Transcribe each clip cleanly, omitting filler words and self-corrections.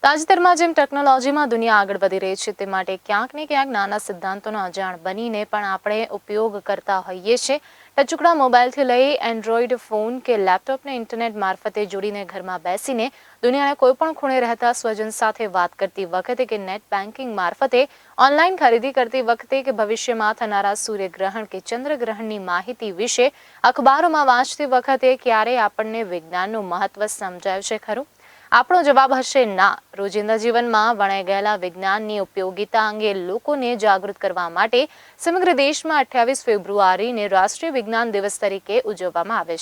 તાજેતરમાં જેમ ટેકનોલોજીમાં દુનિયા આગળ વધી રહી છે તે માટે ક્યાંક ને ક્યાંક નાના સિદ્ધાંતોનો અજાણ બનીને પણ આપણે ઉપયોગ કરતા હોઈએ છીએ। ટચુકડા મોબાઈલથી લઈ એન્ડ્રોઈડ ફોન કે લેપટોપને ઇન્ટરનેટ મારફતે જોડીને ઘરમાં બેસીને દુનિયાના કોઈપણ ખૂણે રહેતા સ્વજન સાથે વાત કરતી વખતે કે નેટ બેન્કિંગ મારફતે ઓનલાઈન ખરીદી કરતી વખતે કે ભવિષ્યમાં થનારા સૂર્યગ્રહણ કે ચંદ્રગ્રહણની માહિતી વિશે અખબારોમાં વાંચતી વખતે ક્યારેય આપણને વિજ્ઞાનનું મહત્વ સમજાયું છે ખરું? આપણો જવાબ હશે ના। રોજિંદા જીવનમાં વણાઈ ગયેલા વિજ્ઞાનની ઉપયોગિતા અંગે લોકોને જાગૃત કરવા માટે સમગ્ર દેશમાં 28 ફેબ્રુઆરીને રાષ્ટ્રીય વિજ્ઞાન દિવસ તરીકે ઉજવવામાં આવે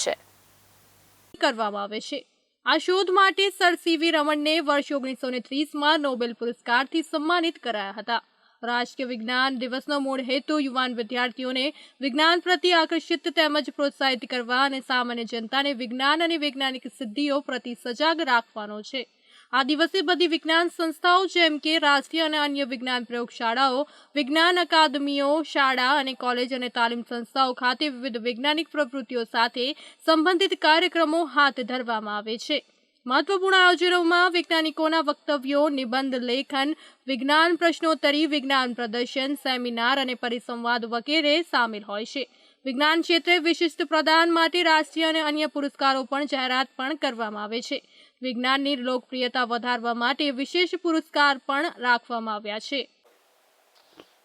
છે। આ શોધ માટે સર સીવી રમણને વર્ષ 1930માં નોબેલ પુરસ્કારથી સન્માનિત કરાયા હતા। રાષ્ટ્રીય વિજ્ઞાન દિવસનો મૂળ હેતુ યુવાન વિદ્યાર્થીઓને વિજ્ઞાન પ્રત્યે આકર્ષિત તેમજ પ્રોત્સાહિત કરવા અને સામાન્ય જનતાને વિજ્ઞાન અને વૈજ્ઞાનિક સિદ્ધિઓ પ્રતિ સજાગ રાખવાનો છે। આ દિવસે બધી વિજ્ઞાન સંસ્થાઓ જેમ કે રાષ્ટ્રીય અને અન્ય વિજ્ઞાન પ્રયોગશાળાઓ, વિજ્ઞાન અકાદમીઓ, શાળા અને કોલેજ અને તાલીમ સંસ્થાઓ ખાતે વિવિધ વૈજ્ઞાનિક પ્રવૃત્તિઓ સાથે સંબંધિત કાર્યક્રમો હાથ ધરવામાં આવે છે। મહત્વપૂર્ણ આયોજનોમાં વૈજ્ઞાનિકોના વક્તવ્યો, નિબંધ લેખન, વિજ્ઞાન પ્રશ્નોત્તરી, વિજ્ઞાન પ્રદર્શન, સેમિનાર અને પરિસંવાદ વગેરે સામેલ હોય છે। વિજ્ઞાન ક્ષેત્રે વિશિષ્ટ પ્રદાન માટે રાષ્ટ્રીય અને અન્ય પુરસ્કારો પણ જાહેરાત પણ કરવામાં આવે છે। વિજ્ઞાનની લોકપ્રિયતા વધારવા માટે વિશેષ પુરસ્કાર પણ રાખવામાં આવ્યા છે।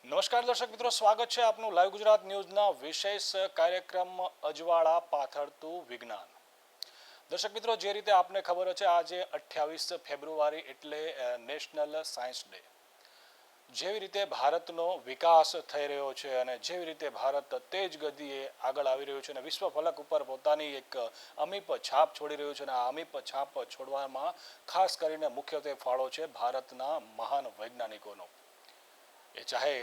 નમસ્કાર દર્શક મિત્રો, સ્વાગત છે આપનું લાઈવ ગુજરાત ન્યૂઝના વિશેષ કાર્યક્રમ અજવાળા પાથરતું વિજ્ઞાન। દર્શક મિત્રો, જે રીતે આપને ખબર છે આજે 28 ફેબ્રુઆરી એટલે નેશનલ સાયન્સ ડે। જેવી રીતે ભારતનો વિકાસ થઈ રહ્યો છે અને જેવી રીતે ભારત તેજ ગતિએ આગળ આવી રહ્યું છે અને વિશ્વ ફલક ઉપર પોતાની એક અમીપ છાપ છોડી રહ્યું છે અને આ અમીપ છાપ છોડવામાં ખાસ કરીને મુખ્યત્વે ફાળો છે ભારતના મહાન વૈજ્ઞાનિકોનો। એ ચાહે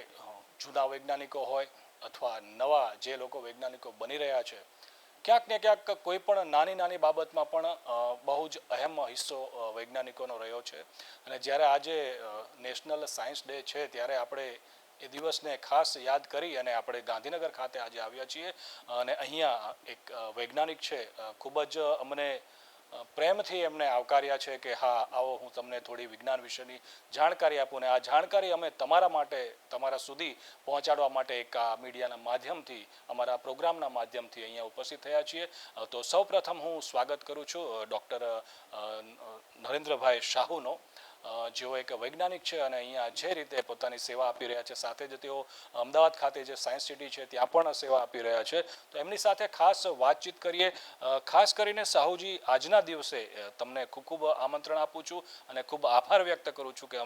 જૂના વૈજ્ઞાનિકો હોય અથવા નવા જે લોકો વૈજ્ઞાનિકો બની રહ્યા છે, ક્યાંક ને ક્યાંક કોઈ પણ નાની બાબતમાં પણ બહુ જ અહેમ હિસ્સો વૈજ્ઞાનિકોનો રહ્યો છે। અને જ્યારે આજે નેશનલ સાયન્સ ડે છે ત્યારે આપણે એ દિવસને ખાસ યાદ કરી અને આપણે ગાંધીનગર ખાતે આજે આવ્યા છીએ અને અહીંયા એક વૈજ્ઞાનિક છે, ખૂબ જ અમને પ્રેમથી એમને આવકાર્યા છે કે હા આવો, હું તમને થોડી વિજ્ઞાન વિશેની જાણકારી આપું ને આ જાણકારી અમે તમારા માટે, તમારા સુધી પહોંચાડવા માટે એક આ મીડિયાના માધ્યમથી, અમારા પ્રોગ્રામના માધ્યમથી અહીંયા ઉપસ્થિત થયા છીએ। તો સૌપ્રથમ હું સ્વાગત કરું છું ડૉક્ટર નરેન્દ્રભાઈ શાહુનો, જેઓ એક વૈજ્ઞાનિક છે અને અહીંયા જે રીતે પોતાની સેવા આપી રહ્યા છે, સાથે જ તેઓ અમદાવાદ ખાતે જે સાયન્સ સિટી છે ત્યાં પણ સેવા આપી રહ્યા છે। તો એમની સાથે ખાસ વાતચીત કરીએ। ખાસ કરીને સાહુજી, આજના દિવસે તમને ખૂબ આમંત્રણ આપું છું અને ખૂબ આભાર વ્યક્ત કરું છું કે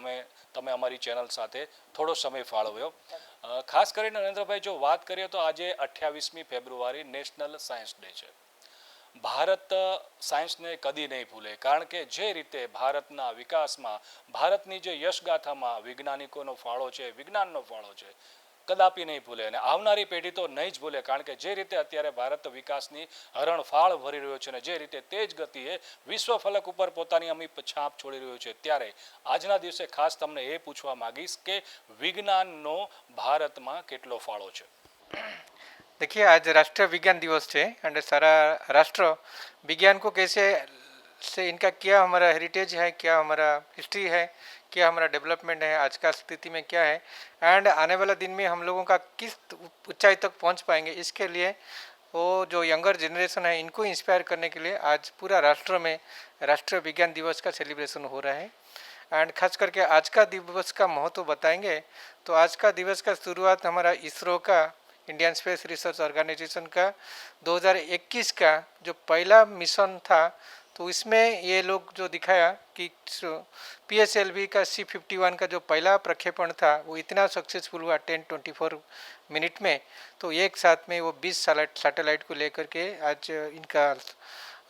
તમે અમારી ચેનલ સાથે થોડો સમય ફાળવ્યો। ખાસ કરીને નરેન્દ્રભાઈ, જો વાત કરીએ તો આજે 28મી ફેબ્રુઆરી નેશનલ સાયન્સ ડે છે। ભારત સાયન્સને કદી નહીં ભૂલે, કારણ કે જે રીતે ભારતના વિકાસમાં, ભારતની જે યશગાથામાં વૈજ્ઞાનિકોનો ફાળો છે, વિજ્ઞાનનો ફાળો છે, કદાપી નહીં ભૂલે અને આવનારી પેઢી તો નહીં જ ભૂલે। કારણ કે જે રીતે અત્યારે ભારત વિકાસની હરણફાળ ભરી રહ્યો છે અને જે રીતે તેજ ગતિએ વિશ્વ ફલક ઉપર પોતાની અમીપ છાપ છોડી રહ્યો છે, ત્યારે આજના દિવસે ખાસ તમને એ પૂછવા માંગીશ કે વિજ્ઞાનનો ભારતમાં કેટલો ફાળો છે? देखिए, आज राष्ट्रीय विज्ञान दिवस है एंड सारा राष्ट्र विज्ञान को कैसे से इनका क्या हमारा हेरिटेज है, क्या हमारा हिस्ट्री है, क्या हमारा डेवलपमेंट है, आज का स्थिति में क्या है एंड आने वाला दिन में हम लोगों का किस ऊंचाई तक पहुंच पाएंगे, इसके लिए वो जो यंगर जनरेशन है इनको इंस्पायर करने के लिए आज पूरा राष्ट्र में राष्ट्रीय विज्ञान दिवस का सेलिब्रेशन हो रहा है। एंड खास करके आज का दिवस का महत्व बताएंगे तो आज का दिवस का शुरुआत हमारा इसरो का, इंडियन स्पेस रिसर्च ऑर्गेनाइजेशन का 2021 का जो पहला मिशन था, तो इसमें ये लोग जो दिखाया कि PSLV का C51 का जो पहला प्रक्षेपण था वो इतना सक्सेसफुल हुआ 10-24 मिनट में। तो एक साथ में वो 20 सैटेलाइट को लेकर के आज इनका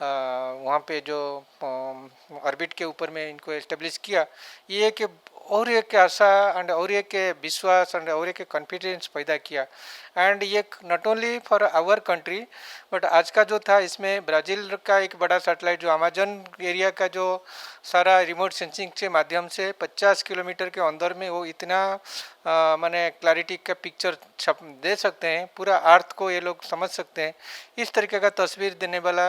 वहाँ पे जो ऑर्बिट के ऊपर में इनको एस्टेब्लिश किया, ये कि और एक आशा एंड और एक विश्वास एंड और एक कॉन्फिडेंस पैदा किया। एंड ये not only for our country but आज का जो था इसमें ब्राज़ील का एक बड़ा सैटेलाइट जो अमेजन एरिया का जो सारा रिमोट सेंसिंग के माध्यम से 50 किलोमीटर के अंदर में वो इतना माने क्लैरिटी का पिक्चर दे सकते हैं, पूरा अर्थ को ये लोग समझ सकते हैं। इस तरीके का तस्वीर देने वाला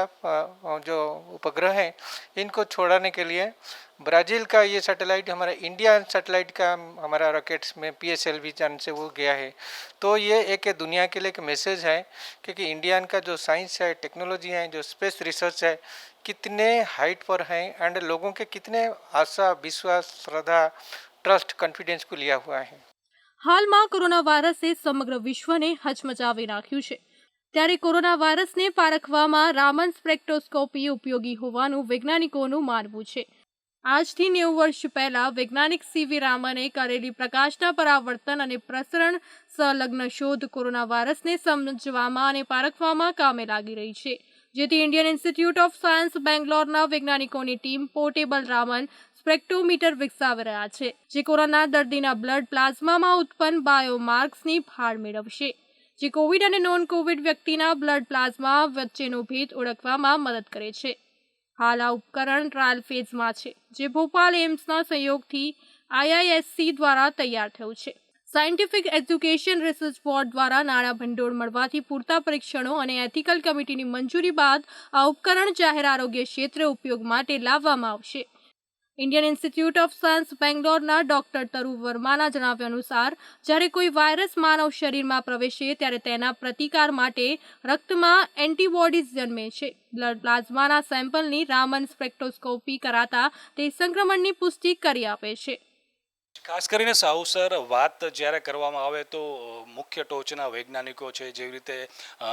जो उपग्रह है इनको छोड़ने के लिए ब्राज़ील का ये सैटेलाइट हमारा इंडिया सैटेलाइट का हमारा रॉकेट्स में PSLV चांद से वो गया है। तो ये एक दुनिया के लिए एक मैसेज है, क्योंकि इंडियन का जो साइंस है, टेक्नोलॉजी है, जो स्पेस रिसर्च है, कितने हाइट पर हैं एंड लोगों के कितने आशा, विश्वास, श्रद्धा, ट्रस्ट, कॉन्फिडेंस को लिया हुआ है। હાલમાં કોરોના વાયરસે સમગ્ર વિશ્વને હચમચાવી નાખ્યું છે, ત્યારે કોરોના વાયરસને પારખવામાં રામન સ્પેક્ટ્રોસ્કોપી ઉપયોગી હોવાનું વૈજ્ઞાનિકોનું માનવું છે. આજથી 90 વર્ષ પહેલા વૈજ્ઞાનિક સીવી રામને કરેલી પ્રકાશના પરાવર્તન અને પ્રસરણ સંલગ્ન શોધ કોરોના વાયરસને સમજવામાં અને પારખવામાં કામે લાગી રહી છે, જેથી ઇન્ડિયન ઇન્સ્ટિટ્યૂટ ઓફ સાયન્સ બેંગ્લોરના વૈજ્ઞાનિકોની ટીમ પોર્ટેબલ રામન સ્પેક્ટ્રોમીટર વિકસાવી રહ્યા છે, જે કોરોના દર્દીના બ્લડ પ્લાઝમામાં ઉત્પન્ન બાયોમાર્ક્સની ભાળ મેળવશે, જે કોવિડ અને નોન કોવિડ વ્યક્તિના બ્લડ પ્લાઝમા વચ્ચેનો ભેદ ઓળખવામાં મદદ કરે છે. હાલ આ ઉપકરણ ટ્રાયલ ફેઝમાં છે, જે ભોપાલ એમ્સના સહયોગથી IISc દ્વારા તૈયાર થયું છે. સાયન્ટિફિક એજ્યુકેશન રિસર્ચ બોર્ડ દ્વારા નાણાં ભંડોળ મળવાથી પૂરતા પરીક્ષણો અને એથિકલ કમિટીની મંજૂરી બાદ આ ઉપકરણ જાહેર આરોગ્ય ક્ષેત્રે ઉપયોગ માટે લાવવામાં આવશે. ઇન્ડિયન ઇન્સ્ટિટ્યૂટ ઓફ સાયન્સ બેંગ્લોરના ડોક્ટર તરુ વર્માના જણાવ્યા અનુસાર જ્યારે કોઈ વાયરસ માનવ શરીરમાં પ્રવેશે ત્યારે તેના પ્રતિકાર માટે રક્તમાં એન્ટીબોડીઝ જન્મે છે. બ્લડ પ્લાઝમાના સેમ્પલની રામન સ્પેક્ટ્રોસ્કોપી કરાતા તે સંક્રમણની પુષ્ટિ કરી આપે છે. ખાસ કરીને સાહુ સર, વાત જ્યારે કરવામાં આવે તો મુખ્ય ટોચના વૈજ્ઞાનિકો છે, જેવી રીતે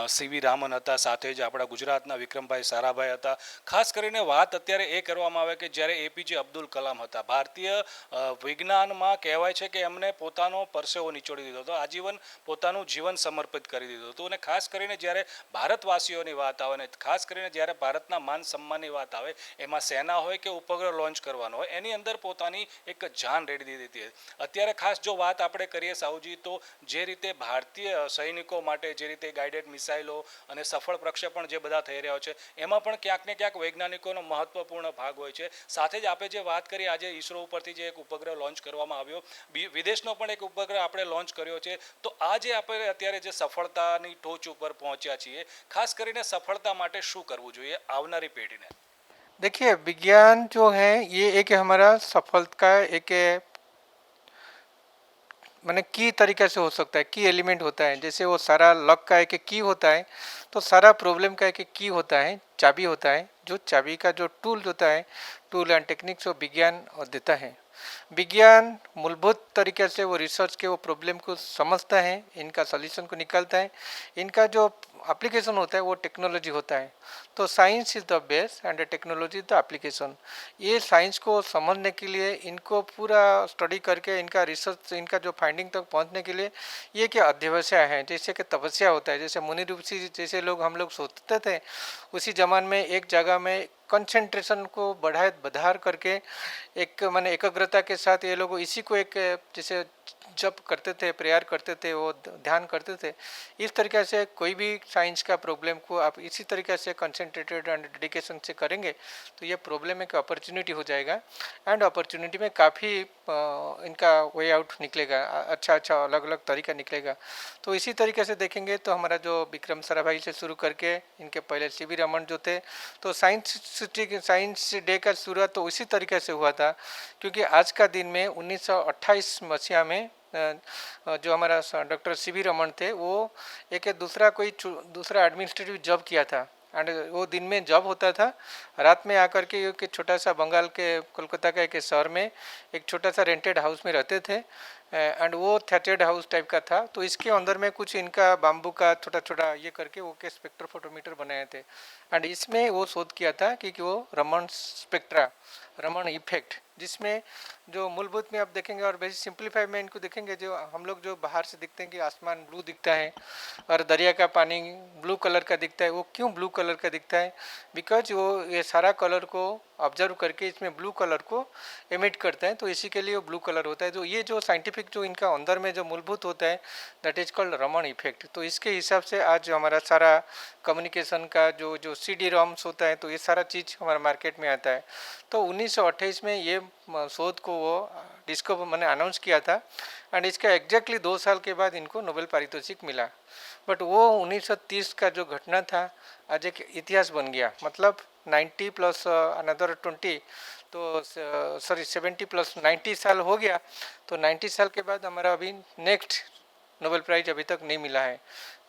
સીવી રામન હતા, સાથે જ આપણા ગુજરાતના વિક્રમભાઈ સારાભાઈ હતા. ખાસ કરીને વાત અત્યારે એ કરવામાં આવે કે જ્યારે APJ અબ્દુલ કલામ હતા, ભારતીય વિજ્ઞાનમાં કહેવાય છે કે એમને પોતાનો પરસેવો નીચોડી દીધો હતો, આજીવન પોતાનું જીવન સમર્પિત કરી દીધું હતું. અને ખાસ કરીને જ્યારે ભારતવાસીઓની વાત આવે ને ખાસ કરીને જ્યારે ભારતના માન સન્માનની વાત આવે, એમાં સેના હોય કે ઉપગ્રહ લોન્ચ કરવાનો હોય, એની અંદર પોતાની એક જાન રેડી દીધી હતી. અત્યારે ખાસ જો વાત આપણે કરીએ સાહુજી, તો જે રીતે ભારતીય સૈનિકો માટે જે રીતે ગાઈડેડ મિસાઇલો અને સફળ પ્રક્ષેપણ જે બધા થઈ રહ્યા છે, એમાં પણ ક્યાંક ને ક્યાંક વૈજ્ઞાનિકોનો મહત્વપૂર્ણ ભાગ હોય છે. સાથે જ આપણે જે વાત કરી આજે ઈસરો ઉપરથી જે એક ઉપગ્રહ લોન્ચ કરવામાં આવ્યો, વિદેશનો પણ એક ઉપગ્રહ આપણે લોન્ચ કર્યો છે, તો આ જે આપણે અત્યારે જે સફળતાની ટોચ ઉપર પહોંચ્યા છીએ, ખાસ કરીને સફળતા માટે શું કરવું જોઈએ આવનારી પેઢીને? देखिए, विज्ञान जो है ये एक हमारा सफलता का एक मैंने की तरीके से हो सकता है, की एलिमेंट होता है। जैसे वो सारा लॉक का एक की होता है, तो सारा प्रॉब्लम का एक की होता है, चाबी होता है। जो चाबी का जो टूल होता है, टूल एंड टेक्निक्स वो विज्ञान देता है। विज्ञान मूलभूत तरीके से वो रिसर्च के वो प्रॉब्लम को समझता है, इनका सॉल्यूशन को निकालता है। इनका जो एप्लीकेशन होता है वो टेक्नोलॉजी होता है। तो science is the base and technology is the application. ये साइंस को समझने के लिए इनको पूरा स्टडी करके इनका रिसर्च, इनका जो फाइंडिंग तक पहुंचने के लिए ये क्या अध्यवसाय है, जैसे कि तपस्या होता है। जैसे मुनि ऋषि जैसे लोग हम लोग सोचते थे, उसी जमान में एक जगह में कंसंट्रेशन को बढ़ार करके एक माने एकाग्रता के साथ ये लोग इसी को एक जैसे जप करते थे, प्रेयर करते थे, वो ध्यान करते थे। इस तरीके से कोई भी साइंस का प्रॉब्लम को आप इसी तरीके से कंसंट्रेटेड एंड डेडिकेशन से करेंगे तो ये प्रॉब्लम एक अपॉर्चुनिटी हो जाएगा एंड अपॉर्चुनिटी में काफ़ी इनका वे आउट निकलेगा, अच्छा अच्छा अलग अलग तरीका निकलेगा। तो इसी तरीके से देखेंगे तो हमारा जो विक्रम साराभाई से शुरू करके इनके पहले सीवी रमन जो थे, तो साइंस डे का शुरुआत तो उसी तरीके से हुआ था, क्योंकि आज का दिन में 1928 मसीहा में जो हमारा डॉक्टर सीवी रमन थे, वो एक दूसरा एडमिनिस्ट्रेटिव जॉब किया था एंड वो दिन में जॉब होता था, रात में आकर के एक छोटा सा बंगाल के कोलकाता का एक शहर में एक छोटा सा रेंटेड हाउस में रहते थे एंड वो थेटेड हाउस टाइप का था। तो इसके अंदर में कुछ इनका बाम्बू का छोटा छोटा ये करके वो के स्पेक्ट्रोफोटोमीटर बनाए थे एंड इसमें वो शोध किया था कि वो रमन स्पेक्ट्रा, रमन इफेक्ट, जिसमें जो मूलभूत में आप देखेंगे और वैसे सिंप्लीफाई में इनको देखेंगे, जो हम लोग जो बाहर से दिखते हैं कि आसमान ब्लू दिखता है और दरिया का पानी ब्लू कलर का दिखता है, वो क्यों ब्लू कलर का दिखता है? बिकॉज वो ये सारा कलर को ऑब्जर्व करके इसमें ब्लू कलर को एमिट करता है, तो इसी के लिए वो ब्लू कलर होता है। तो ये जो साइंटिफिक जो इनका अंदर में जो मूलभूत होता है, that is called Raman effect. तो इसके हिसाब से आज हमारा सारा कम्युनिकेशन का जो CD-ROMs होता है, तो ये सारा चीज़ हमारा मार्केट में आता है। तो 1928 में ये शोध को वो डिस्कवर मैंने अनाउंस किया था एंड इसका एग्जैक्टली 2 साल के बाद इनको नोबेल पारितोषिक मिला। बट वो 1930 का जो घटना था आज एक इतिहास बन गया, मतलब 90 प्लस अनदर 20, तो सॉरी 70 प्लस 90 साल हो गया, तो 90 साल के बाद हमारा अभी नेक्स्ट नोबेल प्राइज अभी तक नहीं मिला है।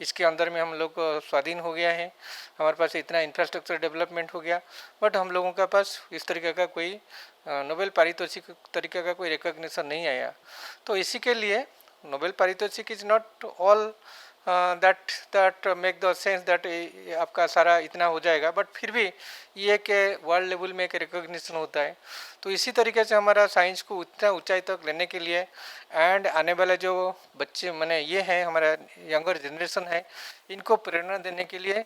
इसके अंदर में हम लोग स्वाधीन हो गया है, हमारे पास इतना इंफ्रास्ट्रक्चर डेवलपमेंट हो गया, बट हम लोगों का पास इस तरीके का कोई नोबेल पारितोषिक तरीके का कोई रिकॉग्निशन नहीं आया। तो इसी के लिए नोबेल पारितोषिक is not all that make the sense that आपका सारा इतना हो जाएगा, बट फिर भी ये कि वर्ल्ड लेवल में एक रिकॉग्निशन होता है। तो इसी तरीके से हमारा साइंस को उतना ऊंचाई तक लेने के लिए एंड आने वाले जो बच्चे मैंने ये हैं, हमारा यंगर जनरेशन है, इनको प्रेरणा देने के लिए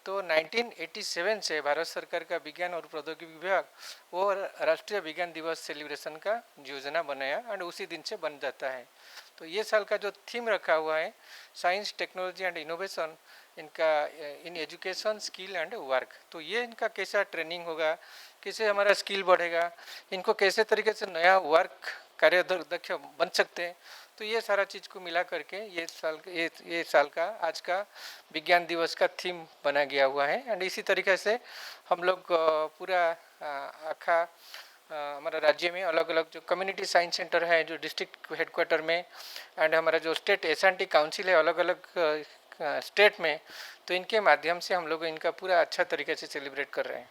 तो 1987 से भारत सरकार का विज्ञान और प्रौद्योगिकी विभाग वो राष्ट्रीय विज्ञान दिवस सेलिब्रेशन का योजना बनाया एंड उसी दिन से बन जाता है। तो ये साल का जो थीम रखा हुआ है साइंस टेक्नोलॉजी एंड इनोवेशन इनका in education skill and work, तो ये इनका कैसा ट्रेनिंग होगा, कैसे हमारा स्किल बढ़ेगा, इनको कैसे तरीके से नया वर्क कार्य दक्ष बन सकते हैं। तो ये सारा चीज़ को मिला करके ये साल का आज का विज्ञान दिवस का थीम बना गया हुआ है एंड इसी तरीके से हम लोग पूरा आखा हमारा राज्य में अलग अलग जो कम्युनिटी साइंस सेंटर है जो डिस्ट्रिक्ट हेडक्वार्टर में एंड हमारा जो स्टेट एस&टी काउंसिल है अलग अलग स्टेट में, तो इनके माध्यम से हम लोग इनका पूरा अच्छा तरीके से सेलिब्रेट कर रहे हैं।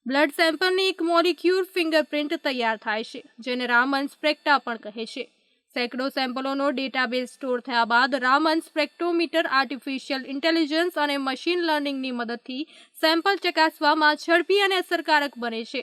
બ્લડ સેમ્પલની એક મોલિક્યુલ ફિંગરપ્રિન્ટ તૈયાર થાય છે, જેને રામન સ્પેક્ટા પણ કહે છે. સેંકડો સેમ્પલોનો ડેટાબેઝ સ્ટોર થયા બાદ રામન સ્પેક્ટ્રોમીટર આર્ટિફિશિયલ ઇન્ટેલિજન્સ અને મશીન લર્નિંગની મદદથી સેમ્પલ ચકાસવામાં ઝડપી અને અસરકારક બને છે.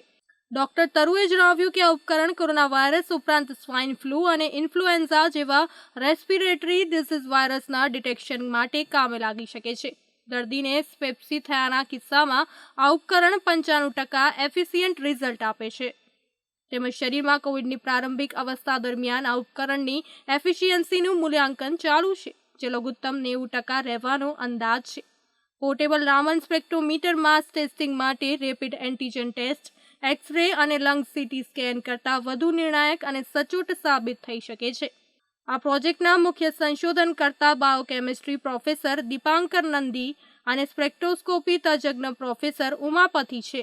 ડોક્ટર તરુએ જણાવ્યું કે આ ઉપકરણ કોરોના વાયરસ ઉપરાંત સ્વાઇન ફ્લૂ અને ઇન્ફ્લુએન્ઝા જેવા રેસ્પિરેટરી ડિસીઝ વાયરસના ડિટેક્શન માટે કામે લાગી શકે છે. દર્દીને સ્પેપ્સી થયાના કિસ્સામાં આ ઉપકરણ 95% એફિશિયન્ટ રિઝલ્ટ આપે છે. તેમજ શરીરમાં કોવિડની પ્રારંભિક અવસ્થા દરમિયાન આ ઉપકરણની એફિશિયન્સીનું મૂલ્યાંકન ચાલુ છે, જે લઘુત્તમ 90% રહેવાનો અંદાજ છે. પોર્ટેબલ રામન સ્પેક્ટ્રોમીટર માસ ટેસ્ટિંગ માટે રેપિડ એન્ટીજન ટેસ્ટ, એક્સરે અને લંગ સીટી સ્કેન કરતાં વધુ નિર્ણાયક અને સચોટ સાબિત થઈ શકે છે. આ પ્રોજેક્ટના મુખ્ય સંશોધનકર્તા બાયોકેમિસ્ટ્રી પ્રોફેસર દીપાંકર નંદી અને સ્પેક્ટ્રોસ્કોપી તજજ્ઞ પ્રોફેસર ઉમાપતિ છે.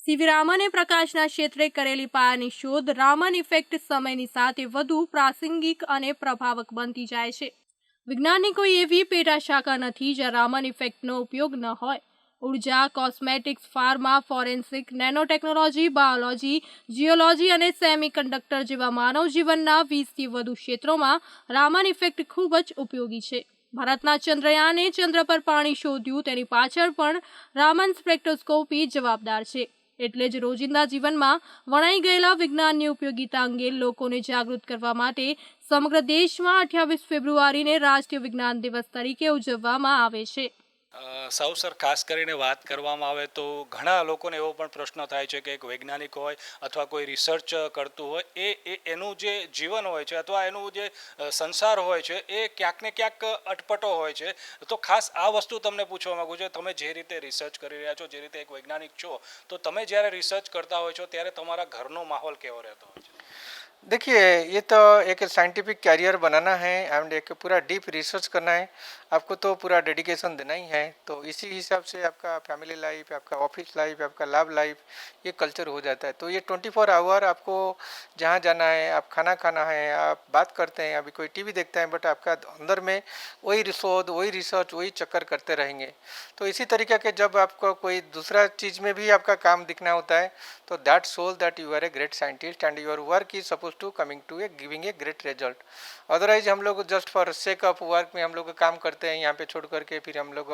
સીવી રામને પ્રકાશના ક્ષેત્રે કરેલી પાયાની શોધ રામન ઇફેક્ટ સમયની સાથે વધુ પ્રાસંગિક અને પ્રભાવક બનતી જાય છે. વિજ્ઞાનની કોઈ એવી પેટા શાખા નથી જ્યાં રામન ઇફેક્ટનો ઉપયોગ ન હોય. ઉર્જા, cosmetics, pharma, forensic, nanotechnology, biology, geology અને સેમિકન્ડક્ટર જેવા માનવ જીવનના 20થી વધુ ક્ષેત્રોમાં રામન ઇફેક્ટ ખૂબ જ ઉપયોગી છે. ભારતના ચંદ્રયાને ચંદ્ર પર પાણી શોધ્યું તેની પાછળ પણ રામન સ્પેક્ટ્રોસ્કોપી જવાબદાર છે. એટલે જ રોજિંદા જીવનમાં વણાઈ ગયેલા વિજ્ઞાનની ઉપયોગિતા અંગે લોકોને જાગૃત કરવા માટે સમગ્ર દેશમાં 28 ફેબ્રુઆરીને રાષ્ટ્રીય વિજ્ઞાન દિવસ તરીકે ઉજવવામાં આવે છે. સૌ સર ખાસ કરીને વાત કરવામાં આવે તો ઘણા લોકોને એવો પણ પ્રશ્ન થાય છે કે એક વૈજ્ઞાનિક હોય અથવા કોઈ રિસર્ચ કરતું હોય એનું જે જીવન હોય છે અથવા એનું જે સંસાર હોય છે એ ક્યાંક ને ક્યાંક અટપટો હોય છે. તો ખાસ આ વસ્તુ તમને પૂછવા માંગુ છું, તમે જે રીતે રિસર્ચ કરી રહ્યા છો, જે રીતે એક વૈજ્ઞાનિક છો, તો તમે જ્યારે રિસર્ચ કરતા હોય છો ત્યારે તમારા ઘરનો માહોલ કેવો રહેતો હોય છે? देखिए, ये तो एक साइंटिफिक कैरियर बनाना है एंड एक पूरा डीप रिसर्च करना है, आपको तो पूरा डेडिकेशन देना ही है। तो इसी हिसाब से आपका फैमिली लाइफ, आपका ऑफिस लाइफ, आपका लव लाइफ ये कल्चर हो जाता है। तो ये 24 आवर आपको जहाँ जाना है, आप खाना खाना है, आप बात करते हैं, अभी कोई टीवी देखता है, बट आपका अंदर में वही शोध, वही रिसर्च, वही चक्कर करते रहेंगे। तो इसी तरीके के जब आपको कोई दूसरा चीज़ में भी आपका काम दिखना होता है तो that shows that you are a great scientist and your work is suppose to coming to a giving a great result. Otherwise हम लोग just for sake of work में हम लोग काम करते हैं, यहाँ पे छोड़ करके फिर हम लोग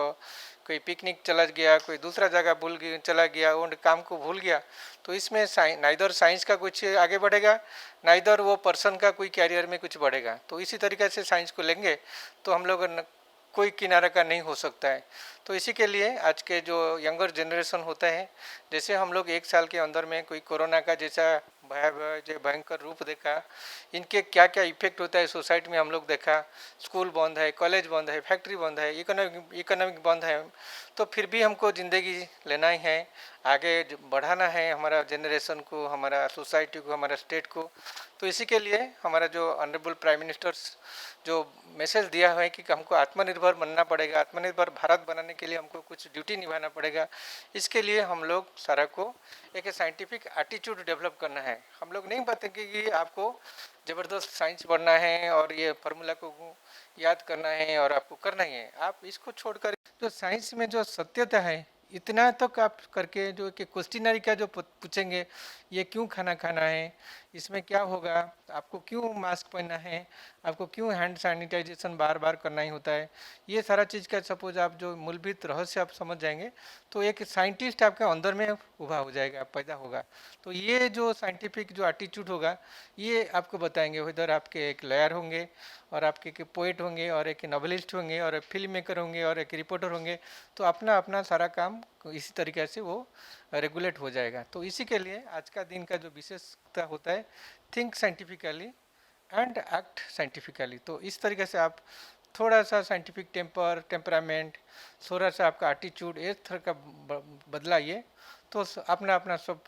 कोई पिकनिक चला गया, कोई दूसरा जगह चला गया, वो काम को भूल गया, तो इसमें नाइदर साइंस का कुछ आगे बढ़ेगा, नाइदर वो पर्सन का कोई कैरियर में कुछ बढ़ेगा। तो इसी तरीके से साइंस को लेंगे तो हम लोग कोई किनारा का नहीं हो सकता है। तो इसी के लिए आज के जो यंगर जनरेशन होते हैं, जैसे हम लोग 1 साल के अंदर में कोई कोरोना का जैसा भयंकर रूप देखा, इनके क्या क्या इफेक्ट होता है सोसाइटी में हम लोग देखा, स्कूल बंद है, कॉलेज बंद है, फैक्ट्री बंद है, इकोनॉमिक बंद है, तो फिर भी हमको ज़िंदगी लेना ही है, आगे बढ़ाना है हमारा जनरेशन को, हमारा सोसाइटी को, हमारा स्टेट को। तो इसी के लिए हमारा जो ऑनरेबल प्राइम मिनिस्टर्स जो मैसेज दिया है कि हमको आत्मनिर्भर बनना पड़ेगा, आत्मनिर्भर भारत बनाने के लिए हमको कुछ ड्यूटी निभाना पड़ेगा। इसके लिए हम लोग सारा को एक साइंटिफिक एटीट्यूड डेवलप करना है। हम लोग नहीं बताएंगे कि आपको ज़बरदस्त साइंस पढ़ना है और ये फार्मूला को याद करना है और आपको करना ही है। आप इसको छोड़कर जो साइंस में जो सत्यता है इतना तक आप करके जो कि क्वेश्चनरी का जो पूछेंगे, ये क्यों खाना खाना है, इसमें क्या होगा, आपको क्यों मास्क पहनना है, आपको क्यों हैंड सैनिटाइजेशन बार बार करना ही होता है, ये सारा चीज़ का सपोज आप जो मूलभूत रहस्य आप समझ जाएंगे तो एक साइंटिस्ट आपके अंदर में उभा हो जाएगा, पैदा होगा। तो ये जो साइंटिफिक जो एटीट्यूड होगा ये आपको बताएंगे। उधर आपके एक लॉयर होंगे और आपके एक पोएट होंगे और एक नॉवेलिस्ट होंगे और एक फिल्म मेकर होंगे और एक रिपोर्टर होंगे। तो अपना अपना सारा काम इसी तरीके से वो रेगुलेट हो जाएगा। तो इसी के लिए आज का दिन का जो विशेषता होता है, think scientifically and act scientifically. तो इस तरीके से आप थोड़ा सा साइंटिफिक टेम्परामेंट, थोड़ा सा आपका एटीट्यूड इस तरह का बदलाइए तो अपना अपना सब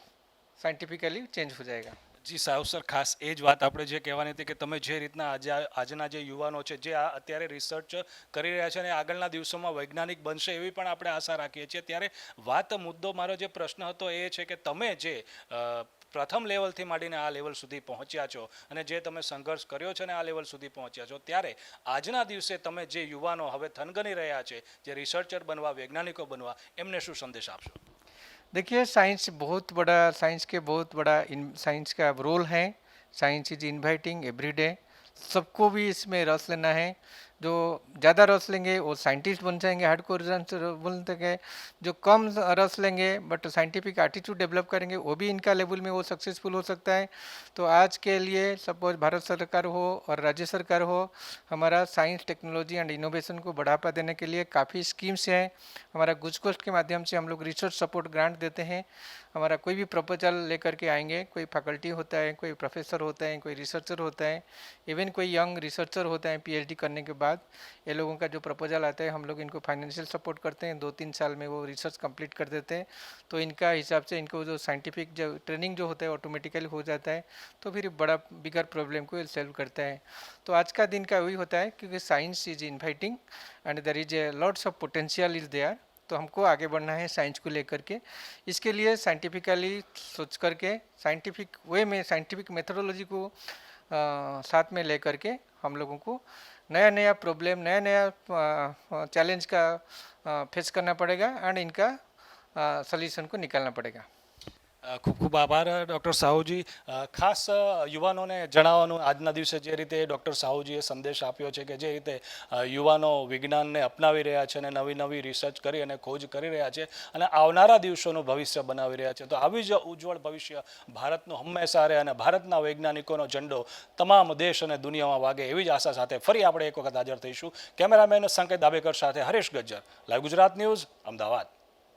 साइंटिफिकली चेंज हो जाएगा। જી સાહેબ સર, ખાસ એ જ વાત આપણે જે કહેવાની હતી કે તમે જે રીતના આજના જે યુવાનો છે જે આ અત્યારે રિસર્ચ કરી રહ્યા છે અને આગળના દિવસોમાં વૈજ્ઞાનિક બનશે એવી પણ આપણે આશા રાખીએ છીએ, ત્યારે મુદ્દો મારો જે પ્રશ્ન હતો એ છે કે તમે જે પ્રથમ લેવલથી માંડીને આ લેવલ સુધી પહોંચ્યા છો અને જે તમે સંઘર્ષ કર્યો છે અને આ લેવલ સુધી પહોંચ્યા છો, ત્યારે આજના દિવસે તમે જે યુવાનો હવે થનગની રહ્યા છે, જે રિસર્ચર બનવા, વૈજ્ઞાનિકો બનવા, એમને શું સંદેશ આપશો? देखिए साइंस बहुत बड़ा, साइंस के बहुत बड़ा साइंस का रोल है। साइंस इज इन्वाइटिंग एवरीडे, सबको भी इसमें रस लेना है। जो ज़्यादा रस लेंगे वो साइंटिस्ट बन जाएंगे, हार्डकोर बोलते हैं। जो कम रस लेंगे बट साइंटिफिक एटीट्यूड डेवलप करेंगे वो भी इनका लेवल में वो सक्सेसफुल हो सकता है। तो आज के लिए सपोज भारत सरकार हो और राज्य सरकार हो, हमारा साइंस टेक्नोलॉजी एंड इनोवेशन को बढ़ावा देने के लिए काफ़ी स्कीम्स हैं। हमारा गुजकोस्ट के माध्यम से हम लोग रिसर्च सपोर्ट ग्रांट देते हैं। हमारा कोई भी प्रपोजल लेकर के आएंगे, कोई फैकल्टी होता है, कोई प्रोफेसर होता है, कोई रिसर्चर होता है, इवन कोई यंग रिसर्चर होता है पीएचडी करने के बाद, ये लोगों का जो प्रपोजल आता है हम लोग इनको फाइनेंशियल सपोर्ट करते हैं। 2-3 साल में वो रिसर्च कंप्लीट कर देते हैं। तो इनका हिसाब से इनको जो साइंटिफिक जो ट्रेनिंग जो होता है ऑटोमेटिकली हो जाता है, तो फिर बड़ा बिगर प्रॉब्लम को सॉल्व करता है। तो आज का दिन का वही होता है क्योंकि science is inviting and there is a lots of potential is there. तो हमको आगे बढ़ना है साइंस को लेकर के। इसके लिए साइंटिफिकली सोच करके, साइंटिफिक वे में, साइंटिफिक मेथोडोलॉजी को साथ में लेकर के हम लोगों को नया नया प्रॉब्लम, नया नया चैलेंज का फेस करना पड़ेगा एंड इनका सोल्यूशन को निकालना पड़ेगा। ખૂબ ખૂબ આભાર ડૉક્ટર સાહુજી. ખાસ યુવાનોને જણાવવાનું આજના દિવસે જે રીતે ડૉક્ટર સાહુજીએ સંદેશ આપ્યો છે કે જે રીતે યુવાનો વિજ્ઞાનને અપનાવી રહ્યા છે અને નવી નવી રિસર્ચ કરી અને ખોજ કરી રહ્યા છે અને આવનારા દિવસોનું ભવિષ્ય બનાવી રહ્યા છે, તો આવી જ ઉજ્જવળ ભવિષ્ય ભારતનું હંમેશા રહે અને ભારતના વૈજ્ઞાનિકોનો ઝંડો તમામ દેશ અને દુનિયામાં વાગે, એવી જ આશા સાથે ફરી આપણે એક વખત હાજર થઈશું. કેમેરામેન સંકેત દાબેકર સાથે હરેશ ગજ્જર, લાઈવ ગુજરાત ન્યૂઝ, અમદાવાદ.